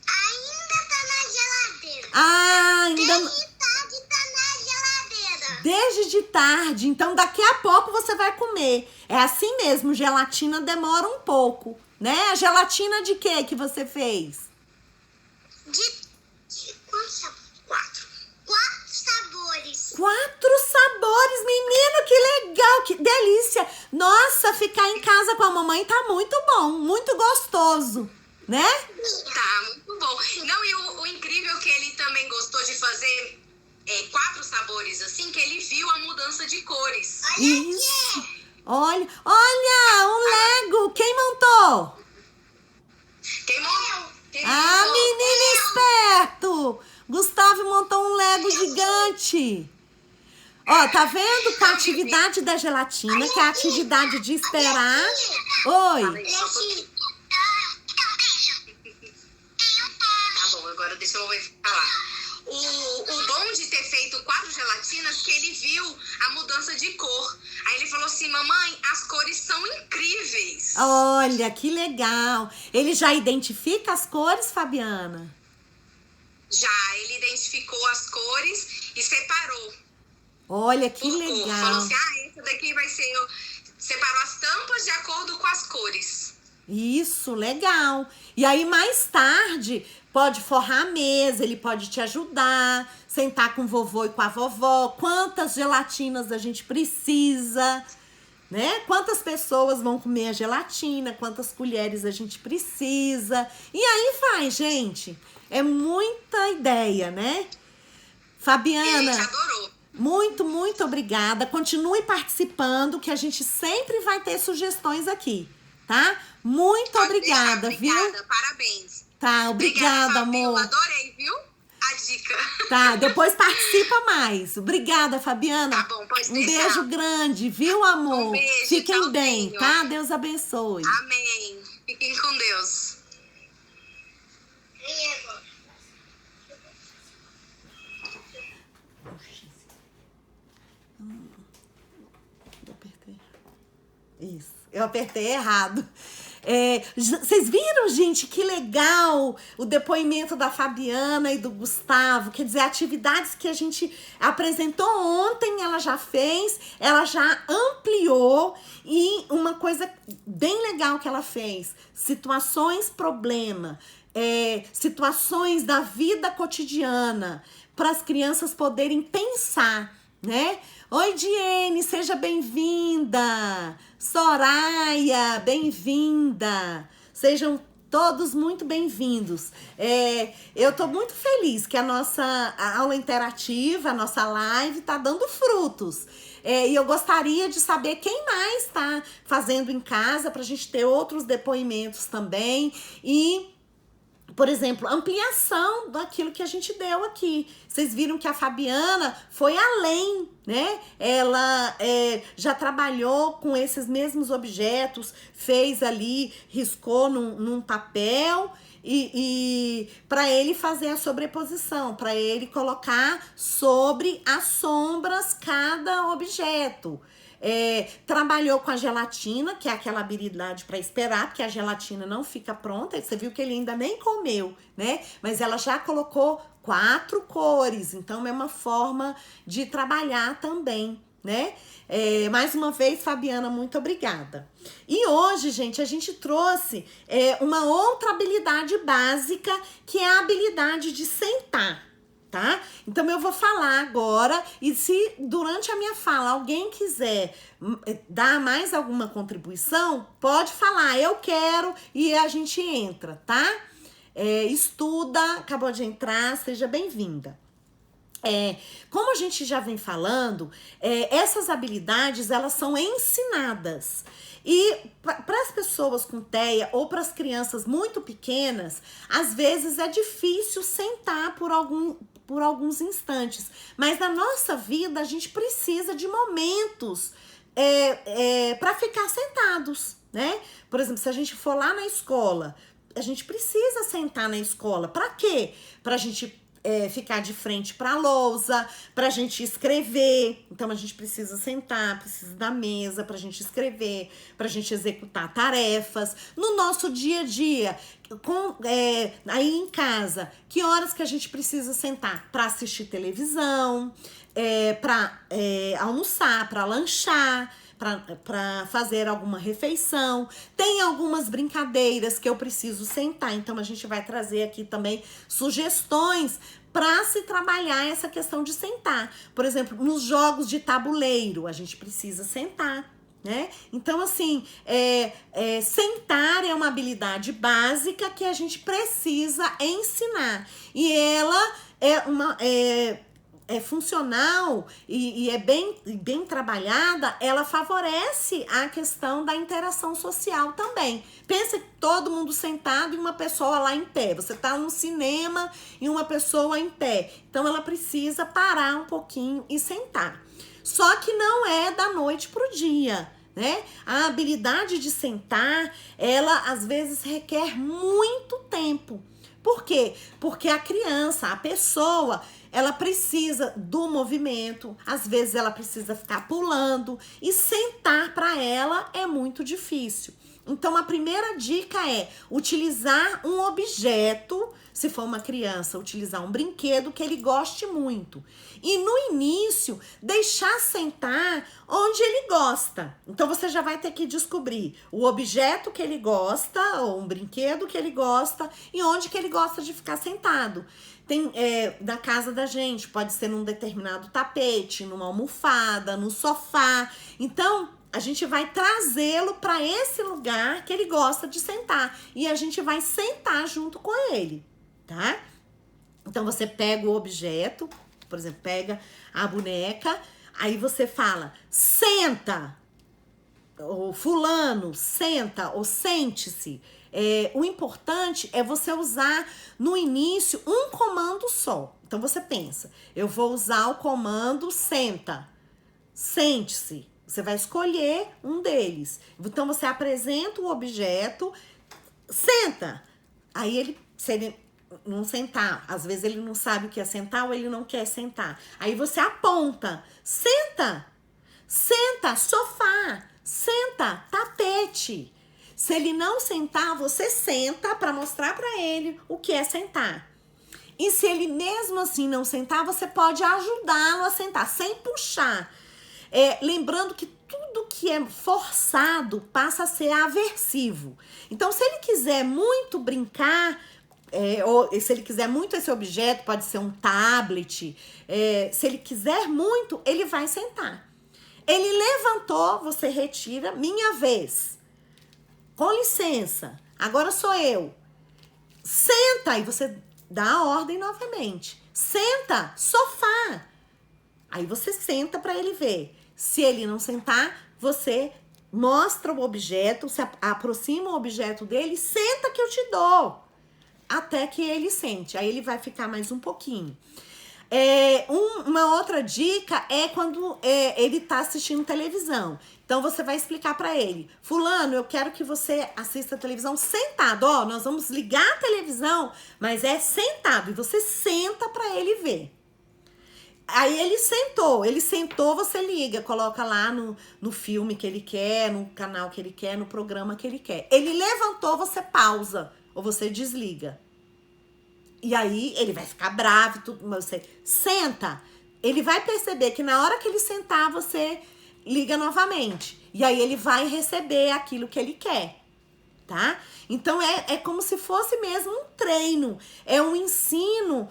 Ainda tá na geladeira. Ainda... Desde tarde tá na geladeira. Desde de tarde. Então daqui a pouco você vai comer. É assim mesmo, gelatina demora um pouco, né? A gelatina de quê que você fez? De quantos sabores? 4. 4 sabores. 4 sabores, menino, que legal, que delícia. Nossa, ficar em casa com a mamãe tá muito bom, muito gostoso, né? Tá, muito bom. Não, e o incrível é que ele também gostou de fazer 4 sabores, assim, que ele viu a mudança de cores. Isso. Olha, um Lego. Quem montou? Quem montou? Menino esperto. Gustavo montou um Lego gigante. Ó, tá vendo? Com a atividade da gelatina, que é a atividade de esperar. Oi. Tá bom, agora deixa eu falar. O bom de ter feito 4 gelatinas, que ele viu a mudança de cor. Aí ele falou assim, mamãe, as cores são incríveis. Olha, que legal. Ele já identifica as cores, Fabiana? Já, ele identificou as cores e separou. Olha, que legal. Falou assim, essa daqui vai ser... Separou as tampas de acordo com as cores. Isso, legal. E aí, mais tarde, pode forrar a mesa, ele pode te ajudar, sentar com o vovô e com a vovó. Quantas gelatinas a gente precisa, né? Quantas pessoas vão comer a gelatina, quantas colheres a gente precisa. E aí vai, gente. É muita ideia, né? Fabiana, Ele adorou. muito, muito obrigada. Continue participando, que a gente sempre vai ter sugestões aqui, tá? Muito obrigada, viu? Obrigada, parabéns. Tá, obrigada, Fabio, amor. adorei, viu? a dica. Tá, depois participa mais. Obrigada, Fabiana. Tá bom, pode Um deixar. beijo grande, viu, amor? Um beijo, Fiquem bem, tchauzinho. tá? Deus abençoe. Amém. Fiquem com Deus. Eu apertei. Isso, eu apertei errado. Vocês viram, gente, que legal o depoimento da Fabiana e do Gustavo? Quer dizer, atividades que a gente apresentou ontem, ela já fez, ela já ampliou. E uma coisa bem legal que ela fez: situações problema, situações da vida cotidiana, para as crianças poderem pensar, né? Oi, Diene, seja bem-vinda. Soraya, bem-vinda. Sejam todos muito bem-vindos. Eu tô muito feliz que a nossa aula interativa, a nossa live tá dando frutos. E eu gostaria de saber quem mais está fazendo em casa, para a gente ter outros depoimentos também. E, por exemplo, ampliação daquilo que a gente deu aqui. Vocês viram que a Fabiana foi além, né? Ela já trabalhou com esses mesmos objetos, fez ali, riscou num papel e para ele fazer a sobreposição, para ele colocar sobre as sombras cada objeto. Trabalhou com a gelatina, que é aquela habilidade para esperar, porque a gelatina não fica pronta. Você viu que ele ainda nem comeu, né? Mas ela já colocou 4 cores, então é uma forma de trabalhar também, né? Mais uma vez, Fabiana, muito obrigada. E hoje, gente, a gente trouxe uma outra habilidade básica, que é a habilidade de sentar. Tá? Então eu vou falar agora, e se durante a minha fala alguém quiser dar mais alguma contribuição, pode falar, eu quero, e a gente entra, tá? Estuda, acabou de entrar, seja bem-vinda. Como a gente já vem falando, essas habilidades, elas são ensinadas. E para as pessoas com TEA ou para as crianças muito pequenas, às vezes é difícil sentar por alguns instantes. Mas na nossa vida, a gente precisa de momentos para ficar sentados, né? Por exemplo, se a gente for lá na escola, a gente precisa sentar na escola. Para quê? Para a gente ficar de frente para a lousa, para a gente escrever. Então a gente precisa sentar, precisa da mesa para a gente escrever, para a gente executar tarefas. No nosso dia a dia, aí em casa, que horas que a gente precisa sentar? Para assistir televisão, para almoçar, para lanchar, para fazer alguma refeição. Tem algumas brincadeiras que eu preciso sentar, então a gente vai trazer aqui também sugestões para se trabalhar essa questão de sentar. Por exemplo, nos jogos de tabuleiro, a gente precisa sentar, né? Então, assim, sentar é uma habilidade básica que a gente precisa ensinar. E ela é funcional e é bem trabalhada, ela favorece a questão da interação social também. Pensa que todo mundo sentado e uma pessoa lá em pé. Você tá no cinema e uma pessoa em pé. Então ela precisa parar um pouquinho e sentar. Só que não é da noite pro dia, né? A habilidade de sentar, ela às vezes requer muito tempo. Por quê? Porque a criança, a pessoa, ela precisa do movimento, às vezes ela precisa ficar pulando, e sentar para ela é muito difícil. Então a primeira dica é utilizar um objeto, se for uma criança, utilizar um brinquedo que ele goste muito. E no início, deixar sentar onde ele gosta. Então você já vai ter que descobrir o objeto que ele gosta, ou um brinquedo que ele gosta, e onde que ele gosta de ficar sentado. Tem na casa da gente, pode ser num determinado tapete, numa almofada, no sofá. Então, a gente vai trazê-lo para esse lugar que ele gosta de sentar. E a gente vai sentar junto com ele, tá? Então, você pega o objeto, por exemplo, pega a boneca, aí você fala, senta! o fulano, senta ou sente-se. O importante é você usar no início um comando só. Então você pensa, eu vou usar o comando senta, sente-se. Você vai escolher um deles. Então você apresenta o objeto, senta. Aí ele, se ele não sentar, às vezes ele não sabe o que é sentar ou ele não quer sentar. Aí você aponta, senta, senta, sofá, senta, tapete. Se ele não sentar, você senta para mostrar para ele o que é sentar. E se ele mesmo assim não sentar, você pode ajudá-lo a sentar, sem puxar. Lembrando que tudo que é forçado passa a ser aversivo. Então, se ele quiser muito brincar, ou se ele quiser muito esse objeto, pode ser um tablet, se ele quiser muito, ele vai sentar. Ele levantou, você retira, minha vez. Com licença, agora sou eu. Senta, e você dá a ordem novamente. Senta, sofá. Aí você senta para ele ver. Se ele não sentar, você mostra o objeto, se aproxima o objeto dele, senta que eu te dou. Até que ele sente. Aí ele vai ficar mais um pouquinho. Uma outra dica é quando ele tá assistindo televisão. Então você vai explicar para ele: fulano, eu quero que você assista a televisão sentado. Ó, nós vamos ligar a televisão, mas é sentado. E você senta para ele ver. Aí ele sentou, você liga, coloca lá no filme que ele quer, no canal que ele quer, no programa que ele quer. Ele levantou, você pausa ou você desliga. E aí ele vai ficar bravo, tudo, mas você senta. Ele vai perceber que na hora que ele sentar, você liga novamente. E aí ele vai receber aquilo que ele quer, tá? Então é como se fosse mesmo um treino. É um ensino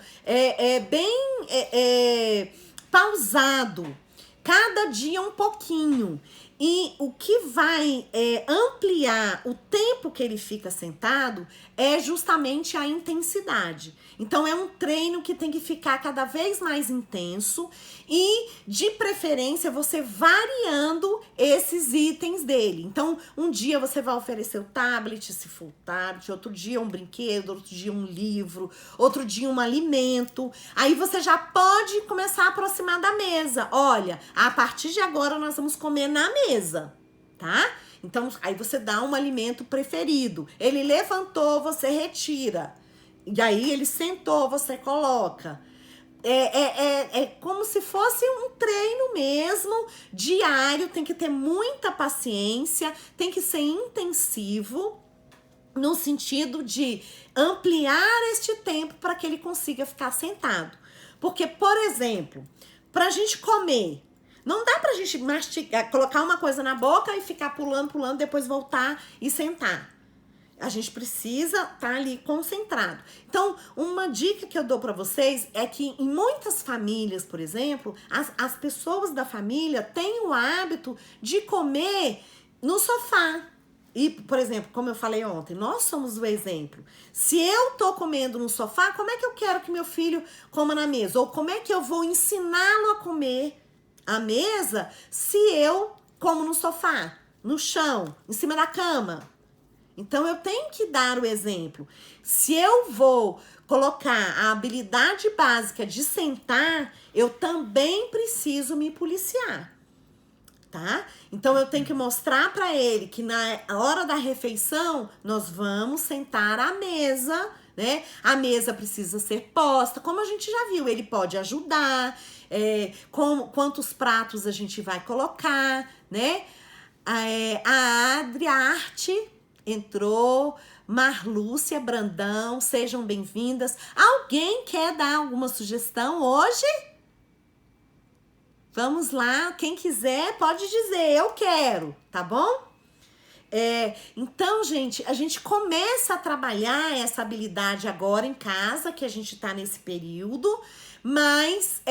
bem pausado. Cada dia um pouquinho. E o que vai ampliar o tempo que ele fica sentado é justamente a intensidade. Então, é um treino que tem que ficar cada vez mais intenso e, de preferência, você variando esses itens dele. Então, um dia você vai oferecer o tablet, se for tablet, outro dia um brinquedo, outro dia um livro, outro dia um alimento. Aí você já pode começar a aproximar da mesa. Olha, a partir de agora nós vamos comer na mesa, tá? Então, aí você dá um alimento preferido. Ele levantou, você retira. E aí ele sentou, você coloca. É como se fosse um treino mesmo, diário, tem que ter muita paciência, tem que ser intensivo, no sentido de ampliar este tempo para que ele consiga ficar sentado. Porque, por exemplo, para a gente comer, não dá pra gente mastigar, colocar uma coisa na boca e ficar pulando, depois voltar e sentar. A gente precisa estar ali concentrado. Então, uma dica que eu dou para vocês é que em muitas famílias, por exemplo, as pessoas da família têm o hábito de comer no sofá. E, por exemplo, como eu falei ontem, nós somos o exemplo. Se eu tô comendo no sofá, como é que eu quero que meu filho coma na mesa? Ou como é que eu vou ensiná-lo a comer à mesa se eu como no sofá, no chão, em cima da cama? Então, eu tenho que dar o exemplo. Se eu vou colocar a habilidade básica de sentar, eu também preciso me policiar, tá? Então, eu tenho que mostrar para ele que na hora da refeição, nós vamos sentar à mesa, né? A mesa precisa ser posta. Como a gente já viu, ele pode ajudar, quantos pratos a gente vai colocar, né? A Adriarte entrou, Marlúcia Brandão, sejam bem-vindas. Alguém quer dar alguma sugestão hoje? Vamos lá, quem quiser pode dizer, eu quero, tá bom? Então, gente, a gente começa a trabalhar essa habilidade agora em casa, que a gente tá nesse período, mas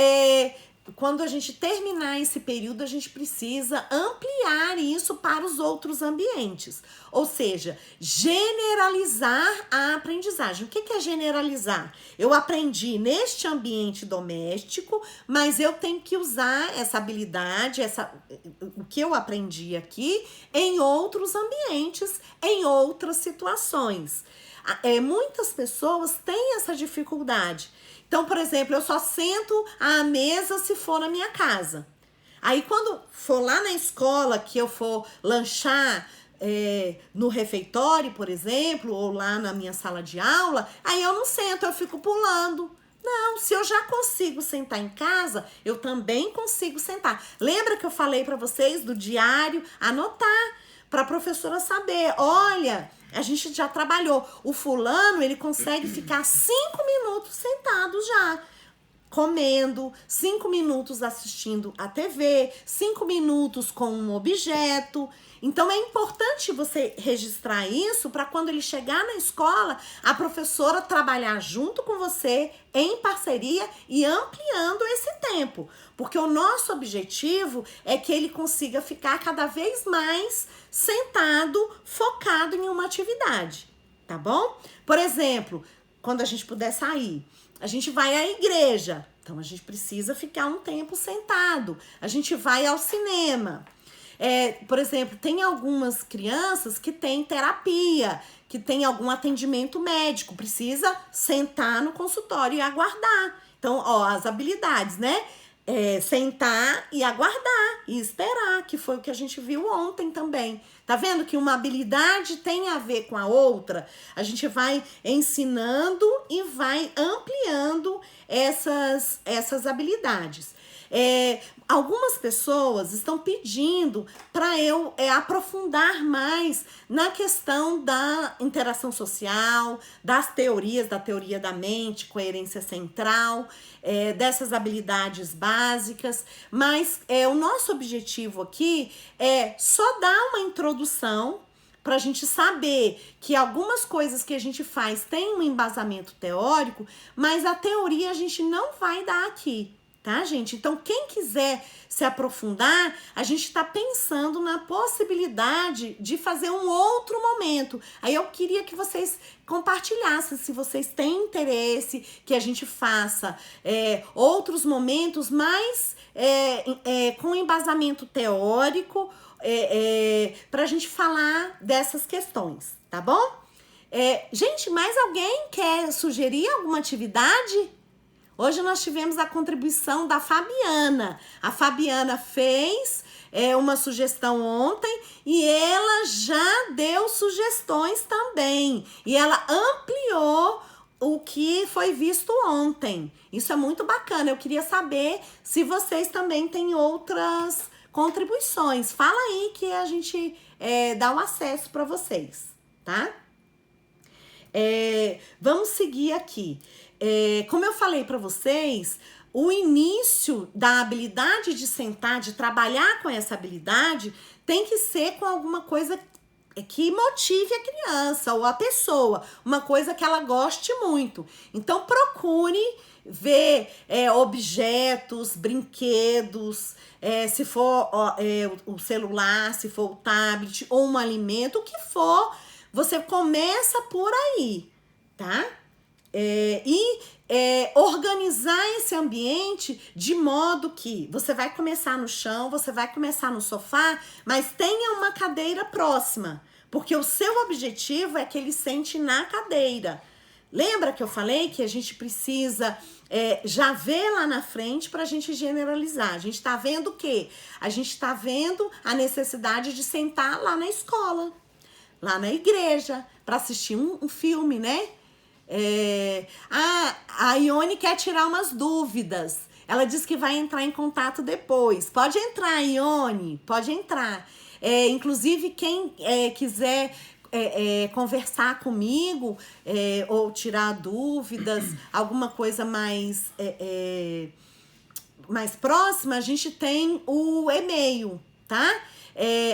quando a gente terminar esse período, a gente precisa ampliar isso para os outros ambientes. Ou seja, generalizar a aprendizagem. O que é generalizar? Eu aprendi neste ambiente doméstico, mas eu tenho que usar essa habilidade, o que eu aprendi aqui, em outros ambientes, em outras situações. Muitas pessoas têm essa dificuldade. Então, por exemplo, eu só sento à mesa se for na minha casa. Aí, quando for lá na escola, que eu for lanchar no refeitório, por exemplo, ou lá na minha sala de aula, aí eu não sento, eu fico pulando. Não, se eu já consigo sentar em casa, eu também consigo sentar. Lembra que eu falei para vocês do diário? Anotar, para a professora saber. Olha, a gente já trabalhou. O fulano, ele consegue ficar 5 minutos sentado já, comendo, 5 minutos assistindo a TV, 5 minutos com um objeto. Então, é importante você registrar isso para quando ele chegar na escola, a professora trabalhar junto com você, em parceria e ampliando esse tempo. Porque o nosso objetivo é que ele consiga ficar cada vez mais sentado, focado em uma atividade, tá bom? Por exemplo, quando a gente puder sair, a gente vai à igreja, então a gente precisa ficar um tempo sentado. A gente vai ao cinema. Por exemplo, tem algumas crianças que têm terapia, que tem algum atendimento médico, precisa sentar no consultório e aguardar. Então, as habilidades, né? Sentar e aguardar e esperar, que foi o que a gente viu ontem também. Tá vendo que uma habilidade tem a ver com a outra? A gente vai ensinando e vai ampliando essas habilidades. Algumas pessoas estão pedindo para eu aprofundar mais na questão da interação social, das teorias, da teoria da mente, coerência central, dessas habilidades básicas, mas o nosso objetivo aqui é só dar uma introdução para a gente saber que algumas coisas que a gente faz têm um embasamento teórico, mas a teoria a gente não vai dar aqui. Tá, gente? Então, quem quiser se aprofundar, a gente está pensando na possibilidade de fazer um outro momento. Aí eu queria que vocês compartilhassem, se vocês têm interesse, que a gente faça outros momentos mais com embasamento teórico, para a gente falar dessas questões, tá bom? Gente, mais alguém quer sugerir alguma atividade? Hoje nós tivemos a contribuição da Fabiana. A Fabiana fez uma sugestão ontem e ela já deu sugestões também. E ela ampliou o que foi visto ontem. Isso é muito bacana. Eu queria saber se vocês também têm outras contribuições. Fala aí que a gente dá o acesso para vocês, tá? Vamos seguir aqui. Como eu falei para vocês, o início da habilidade de sentar, de trabalhar com essa habilidade, tem que ser com alguma coisa que motive a criança ou a pessoa, uma coisa que ela goste muito. Então, procure ver objetos, brinquedos, se for o celular, se for o tablet ou um alimento, o que for, você começa por aí, tá? Organizar esse ambiente de modo que você vai começar no chão, você vai começar no sofá, mas tenha uma cadeira próxima, porque o seu objetivo é que ele sente na cadeira. Lembra que eu falei que a gente precisa já ver lá na frente para a gente generalizar? A gente está vendo o quê? A gente está vendo a necessidade de sentar lá na escola, lá na igreja, para assistir um filme, né? A Ione quer tirar umas dúvidas. Ela disse que vai entrar em contato depois. Pode entrar, Ione, pode entrar. Inclusive, quem quiser conversar comigo ou tirar dúvidas, alguma coisa mais próxima, a gente tem o e-mail, tá?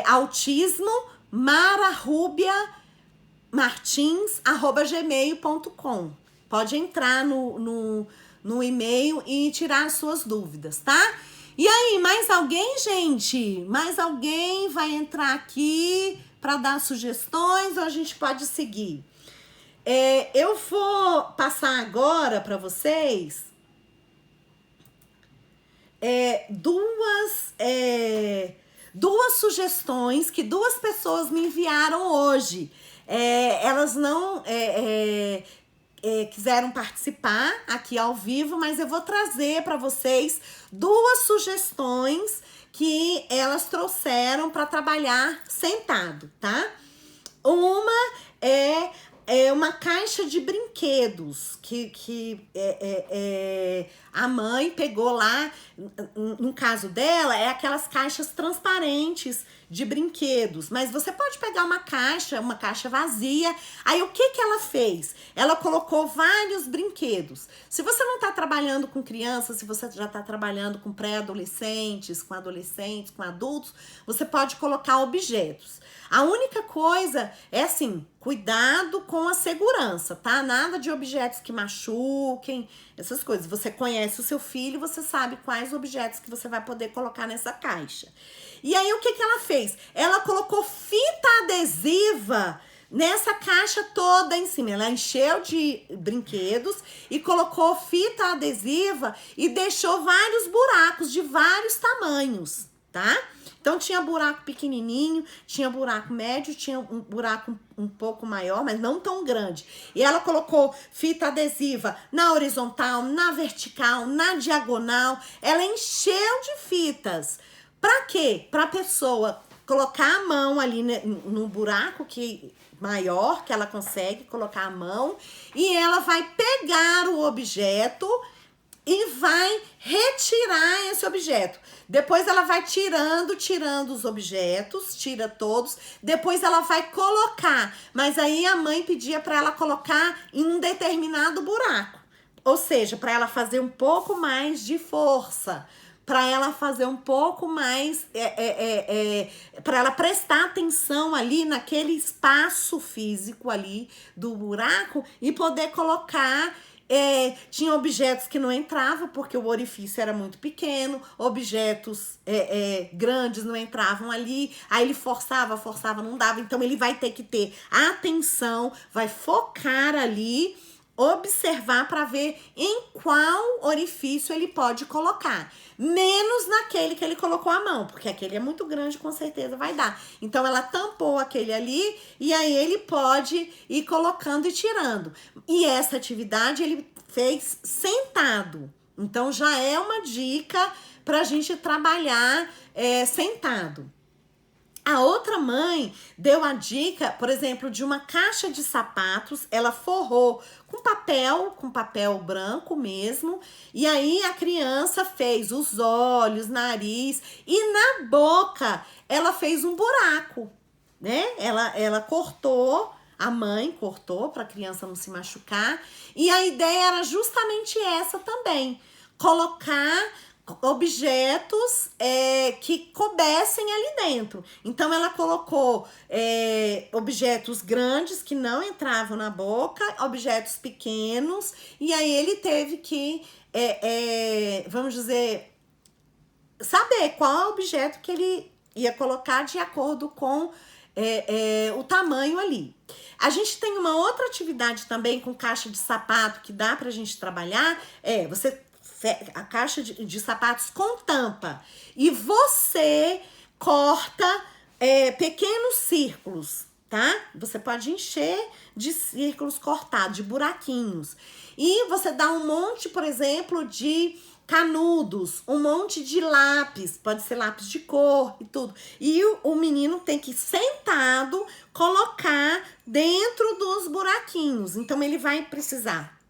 autismo.martins@gmail.com. Pode entrar no no e-mail e tirar as suas dúvidas, tá? E aí, mais alguém, gente? Mais alguém vai entrar aqui para dar sugestões ou a gente pode seguir? Eu vou passar agora para vocês duas sugestões que duas pessoas me enviaram hoje. Elas não quiseram participar aqui ao vivo, mas eu vou trazer para vocês duas sugestões que elas trouxeram para trabalhar sentado, tá? Uma é uma caixa de brinquedos que a mãe pegou lá. No caso dela, é aquelas caixas transparentes de brinquedos. Mas você pode pegar uma caixa vazia. Aí o que ela fez? Ela colocou vários brinquedos. Se você não está trabalhando com crianças, se você já está trabalhando com pré-adolescentes, com adolescentes, com adultos, você pode colocar objetos. A única coisa é assim, cuidado com a segurança, tá? Nada de objetos que machuquem, essas coisas. Você conhece o seu filho, você sabe quais objetos que você vai poder colocar nessa caixa. E aí, o que ela fez? Ela colocou fita adesiva nessa caixa toda em cima. Ela encheu de brinquedos e colocou fita adesiva e deixou vários buracos de vários tamanhos, tá? Então, tinha buraco pequenininho, tinha buraco médio, tinha um buraco um pouco maior, mas não tão grande. E ela colocou fita adesiva na horizontal, na vertical, na diagonal. Ela encheu de fitas. Pra quê? Pra pessoa colocar a mão ali no buraco maior, que ela consegue colocar a mão, e ela vai pegar o objeto e vai retirar esse objeto. Depois ela vai tirando os objetos, tira todos. Depois ela vai colocar, mas aí a mãe pedia para ela colocar em um determinado buraco. Ou seja, para ela fazer um pouco mais de força, para ela fazer um pouco mais, para ela prestar atenção ali naquele espaço físico ali do buraco e poder colocar. Tinha objetos que não entravam porque o orifício era muito pequeno, objetos grandes não entravam ali, aí ele forçava, não dava, então ele vai ter que ter atenção, vai focar ali, observar para ver em qual orifício ele pode colocar, menos naquele que ele colocou a mão, porque aquele é muito grande, com certeza vai dar. Então ela tampou aquele ali e aí ele pode ir colocando e tirando. E essa atividade ele fez sentado. Então já é uma dica para a gente trabalhar sentado. A outra mãe deu a dica, por exemplo, de uma caixa de sapatos. Ela forrou com papel branco mesmo. E aí a criança fez os olhos, nariz e na boca ela fez um buraco, né? Ela cortou, a mãe cortou para a criança não se machucar. E a ideia era justamente essa também, colocar objetos que coubessem ali dentro. Então ela colocou objetos grandes que não entravam na boca, objetos pequenos, e aí ele teve que vamos dizer, saber qual objeto que ele ia colocar de acordo com o tamanho ali. A gente tem uma outra atividade também com caixa de sapato que dá pra gente trabalhar, a caixa de sapatos com tampa. E você corta pequenos círculos, tá? Você pode encher de círculos cortados, de buraquinhos. E você dá um monte, por exemplo, de canudos, um monte de lápis, pode ser lápis de cor e tudo. E o menino tem que, sentado, colocar dentro dos buraquinhos. Então, ele vai precisar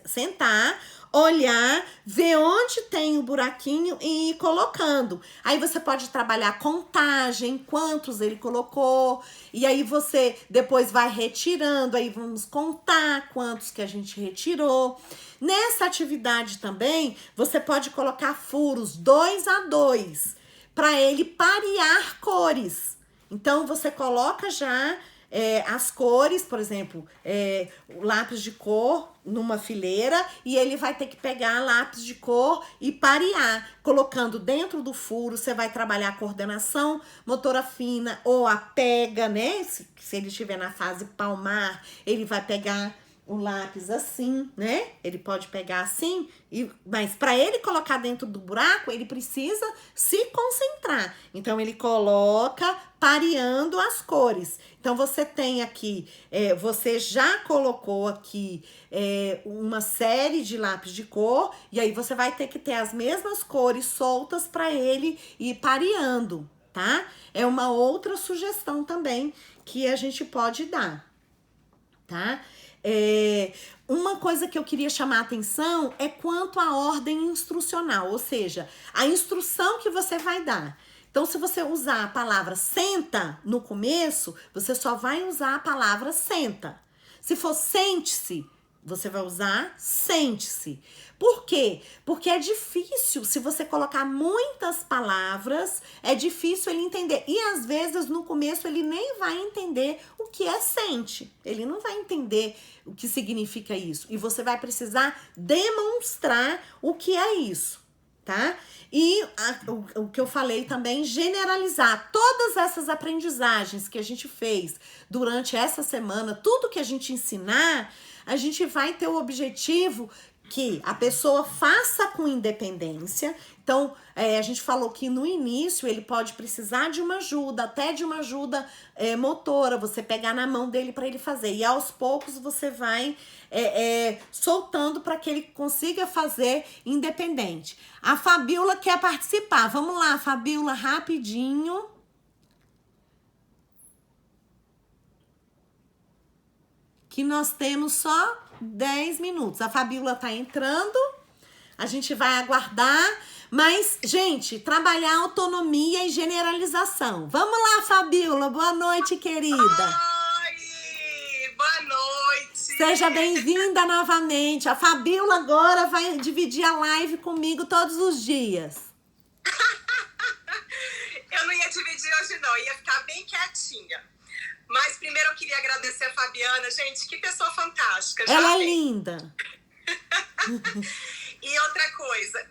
sentar, olhar, ver onde tem o buraquinho e ir colocando. Aí você pode trabalhar contagem, quantos ele colocou, e aí você depois vai retirando, aí vamos contar quantos que a gente retirou. Nessa atividade também, você pode colocar furos 2 a 2 para ele parear cores. Então, você coloca já as cores, por exemplo, o lápis de cor numa fileira, e ele vai ter que pegar lápis de cor e parear, colocando dentro do furo. Você vai trabalhar a coordenação motora fina ou a pega, né? Se ele estiver na fase palmar, ele vai pegar o lápis assim, né? Ele pode pegar assim, mas para ele colocar dentro do buraco, ele precisa se concentrar. Então, ele coloca pareando as cores. Então, você tem aqui, você já colocou aqui uma série de lápis de cor, e aí você vai ter que ter as mesmas cores soltas para ele ir pareando, tá? É uma outra sugestão também que a gente pode dar, tá? Uma coisa que eu queria chamar a atenção é quanto à ordem instrucional, ou seja, a instrução que você vai dar. Então, se você usar a palavra senta no começo, você só vai usar a palavra senta. Se for sente-se, você vai usar sente-se. Por quê? Porque é difícil, se você colocar muitas palavras, é difícil ele entender. E às vezes no começo ele nem vai entender o que é sente. Ele não vai entender o que significa isso. E você vai precisar demonstrar o que é isso, tá? E o que eu falei também, generalizar todas essas aprendizagens que a gente fez durante essa semana, tudo que a gente ensinar, a gente vai ter o objetivo que a pessoa faça com independência. Então, a gente falou que no início ele pode precisar de uma ajuda, até de uma ajuda motora, você pegar na mão dele para ele fazer. E aos poucos você vai soltando para que ele consiga fazer independente. A Fabiola quer participar. Vamos lá, Fabiola, rapidinho. Que nós temos só 10 minutos. A Fabiola tá entrando, a gente vai aguardar, mas, gente, trabalhar autonomia e generalização. Vamos lá, Fabiola, boa noite, querida. Oi, boa noite. Seja bem-vinda novamente. A Fabiola agora vai dividir a live comigo todos os dias. Eu não ia dividir hoje não, ia ficar bem quietinha. Mas primeiro eu queria agradecer a Fabiana. Gente, que pessoa fantástica. Ela é linda. E outra coisa,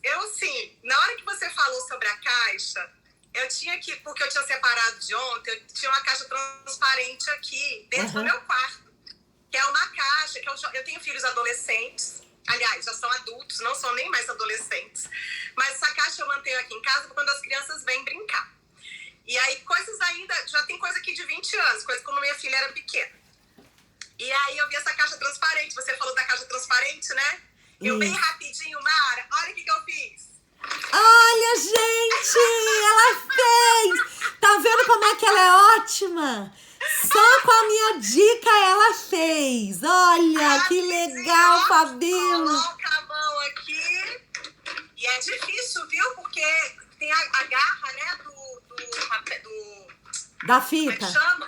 eu assim, na hora que você falou sobre a caixa, eu tinha que, porque eu tinha separado de ontem, eu tinha uma caixa transparente aqui, dentro do meu quarto. Que é uma caixa, que eu tenho filhos adolescentes, aliás, já são adultos, não são nem mais adolescentes. Mas essa caixa eu mantenho aqui em casa quando as crianças vêm brincar. E aí, coisas ainda, já tem coisa aqui de 20 anos, coisa quando minha filha era pequena. E aí, eu vi essa caixa transparente, você falou da caixa transparente, né? Eu bem rapidinho, Mara, olha o que eu fiz. Olha, gente, ela fez! Tá vendo como é que ela é ótima? Só com a minha dica ela fez. Olha, que legal, Fabiola. Coloca a mão aqui. E é difícil, viu? Porque tem a garra, né, da fita. Como é que chama?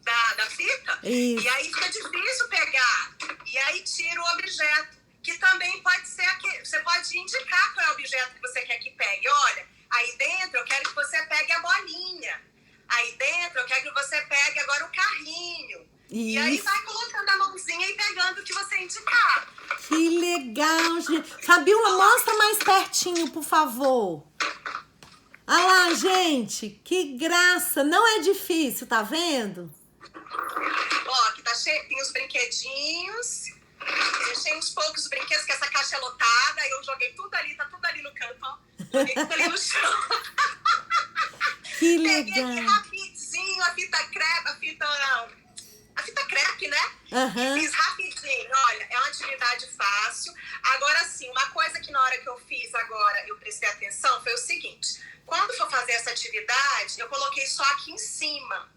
Da fita. Isso. E aí fica difícil pegar. E aí tira o objeto. Que também pode ser aqui. Você pode indicar qual é o objeto que você quer que pegue. Olha, aí dentro eu quero que você pegue a bolinha. Aí dentro eu quero que você pegue agora o carrinho. Isso. E aí vai colocando a mãozinha e pegando o que você indicar. Que legal, gente. Fabiola, mostra mais pertinho, por favor. Olha lá, gente, que graça. Não é difícil, tá vendo? Ó, aqui tá cheio, tem os brinquedinhos. Eu deixei uns poucos brinquedos, que essa caixa é lotada. Aí eu joguei tudo ali, tá tudo ali no canto, ó. Joguei tudo ali no chão. Que legal. Peguei aqui rapidinho a fita crepe, né? Uhum. E fiz rapidinho. Olha, é uma atividade fácil. Agora sim, uma coisa que na hora que eu fiz agora, eu prestei atenção, foi o seguinte. Quando for fazer essa atividade, eu coloquei só aqui em cima.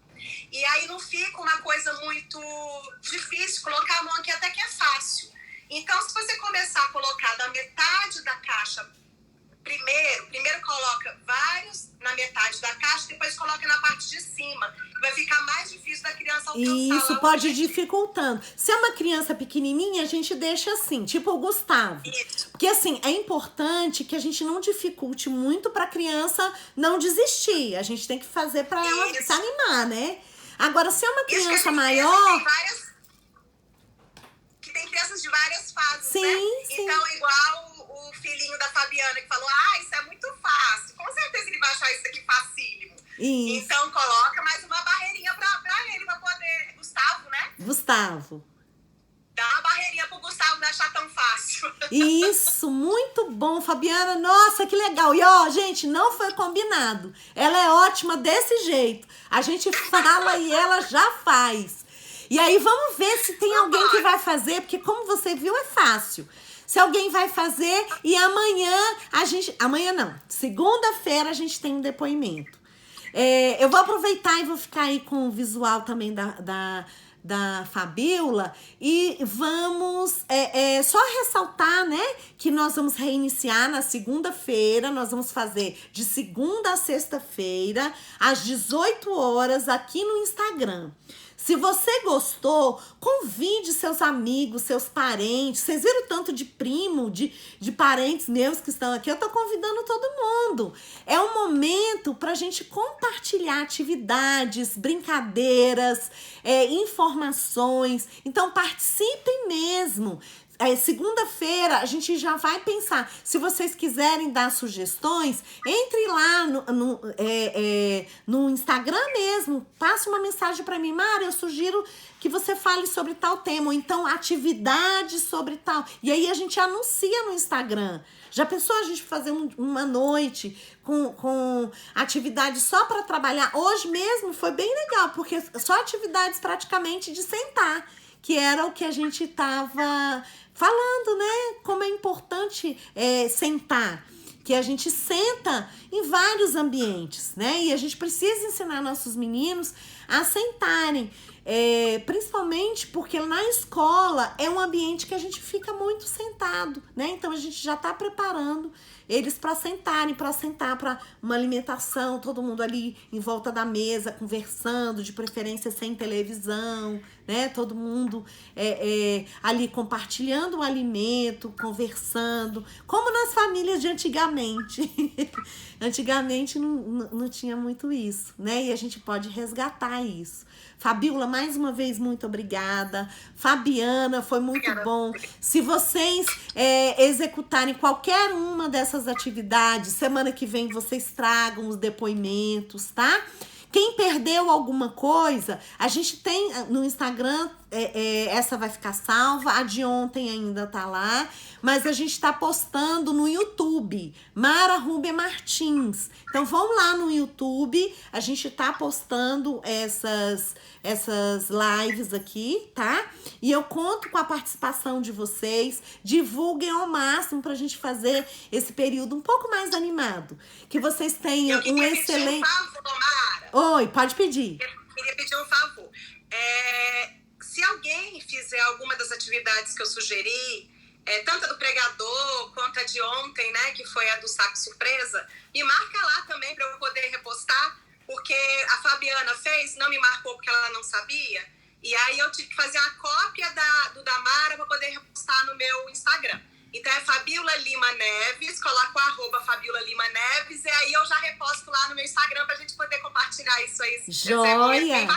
E aí não fica uma coisa muito difícil, colocar a mão aqui até que é fácil. Então, se você começar a colocar da metade da caixa, primeiro coloca vários na metade da caixa, depois coloca na parte de cima. Vai ficar mais difícil da criança alcançar. Isso pode ir dificultando. Se é uma criança pequenininha, a gente deixa assim, tipo o Gustavo. Isso. Porque assim, é importante que a gente não dificulte muito pra criança não desistir. A gente tem que fazer pra ela se animar, né? Agora, se é uma Isso que a criança gente maior... que tem crianças de várias fases, Sim, né? sim. Então, igual o filhinho da Fabiana que falou, ah, isso é muito fácil. Com certeza ele vai achar isso aqui facílimo. Isso. Então, coloca mais uma barreirinha pra ele, pra poder... Gustavo, né? Gustavo. Dá uma barreirinha pro Gustavo não achar tão fácil. Isso, muito bom, Fabiana. Nossa, que legal. E ó, gente, não foi combinado. Ela é ótima desse jeito. A gente fala e ela já faz. E aí vamos ver se tem alguém que vai fazer, porque como você viu, é fácil. Se alguém vai fazer e amanhã a gente... Amanhã não, segunda-feira a gente tem um depoimento. Eu vou aproveitar e vou ficar aí com o visual também da Fabiola e vamos só ressaltar, né, que nós vamos reiniciar na segunda-feira, nós vamos fazer de segunda a sexta-feira, às 18 horas, aqui no Instagram. Se você gostou, convide seus amigos, seus parentes. Vocês viram o tanto de primo, de parentes meus que estão aqui? Eu tô convidando todo mundo. É um momento para a gente compartilhar atividades, brincadeiras, informações. Então, participem mesmo. Segunda-feira a gente já vai pensar. Se vocês quiserem dar sugestões, entre lá no Instagram mesmo. Passe uma mensagem para mim, Mara, eu sugiro que você fale sobre tal tema, ou então atividades sobre tal. E aí a gente anuncia no Instagram. Já pensou a gente fazer uma noite com atividades só para trabalhar? Hoje mesmo foi bem legal, porque só atividades praticamente de sentar, que era o que a gente estava falando, né? Como é importante sentar. Que a gente senta em vários ambientes, né? E a gente precisa ensinar nossos meninos a sentarem. Principalmente porque na escola é um ambiente que a gente fica muito sentado, né? Então a gente já está preparando eles para sentarem, para sentar para uma alimentação, todo mundo ali em volta da mesa, conversando, de preferência sem televisão, né? Todo mundo ali compartilhando o alimento, conversando, como nas famílias de antigamente. Antigamente não tinha muito isso, né? E a gente pode resgatar isso. Fabiola, mais uma vez, muito obrigada. Fabiana, foi muito bom. Se vocês executarem qualquer uma dessas atividades, semana que vem vocês tragam os depoimentos, tá? Quem perdeu alguma coisa, a gente tem no Instagram, essa vai ficar salva, a de ontem ainda tá lá, mas a gente tá postando no YouTube, Mara Rúbia Martins. Então vão lá no YouTube, a gente tá postando essas lives aqui, tá? E eu conto com a participação de vocês, divulguem ao máximo pra gente fazer esse período um pouco mais animado. Que vocês tenham um excelente... Mara. Oi, pode pedir. Eu queria pedir um favor. Se alguém fizer alguma das atividades que eu sugeri, tanto a do pregador quanto a de ontem, né, que foi a do saco surpresa, me marca lá também para eu poder repostar, porque a Fabiana fez, não me marcou porque ela não sabia, e aí eu tive que fazer a cópia do da Mara para poder repostar no meu Instagram. Então é Fabiola Lima Neves, coloca o @ Fabiola Lima Neves, e aí eu já reposto lá no meu Instagram pra gente poder compartilhar isso aí. Joia!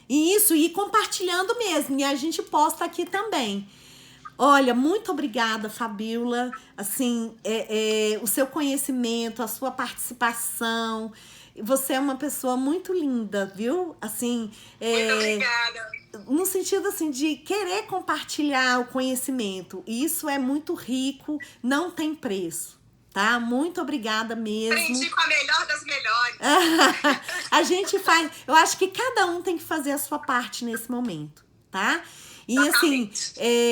Isso, e compartilhando mesmo, e a gente posta aqui também. Olha, muito obrigada, Fabiola. Assim, o seu conhecimento, a sua participação. Você é uma pessoa muito linda, viu? Assim, muito obrigada. No sentido assim de querer compartilhar o conhecimento. Isso é muito rico, não tem preço, tá? Muito obrigada mesmo. Aprendi com a melhor das melhores. A gente faz... Eu acho que cada um tem que fazer a sua parte nesse momento, tá? E assim,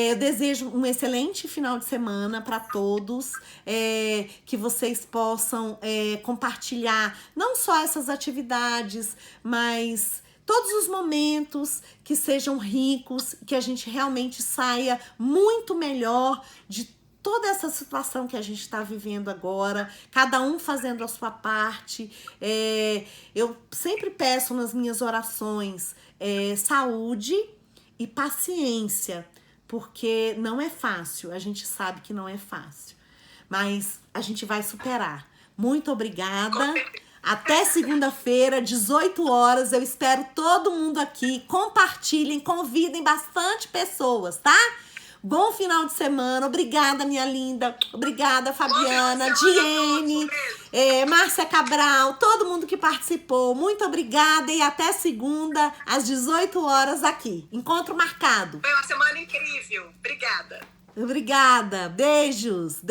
eu desejo um excelente final de semana para todos, que vocês possam compartilhar não só essas atividades, mas todos os momentos que sejam ricos, que a gente realmente saia muito melhor de toda essa situação que a gente está vivendo agora, cada um fazendo a sua parte. Eu sempre peço nas minhas orações saúde e paciência, porque não é fácil, a gente sabe que não é fácil, mas a gente vai superar. Muito obrigada, Até segunda-feira, 18 horas. Eu espero todo mundo aqui. Compartilhem, convidem bastante pessoas, tá? Bom final de semana. Obrigada, minha linda. Obrigada, Fabiana, Diene, Márcia Cabral, todo mundo que participou. Muito obrigada e até segunda, às 18 horas aqui. Encontro marcado. Foi uma semana incrível. Obrigada. Obrigada. Beijos.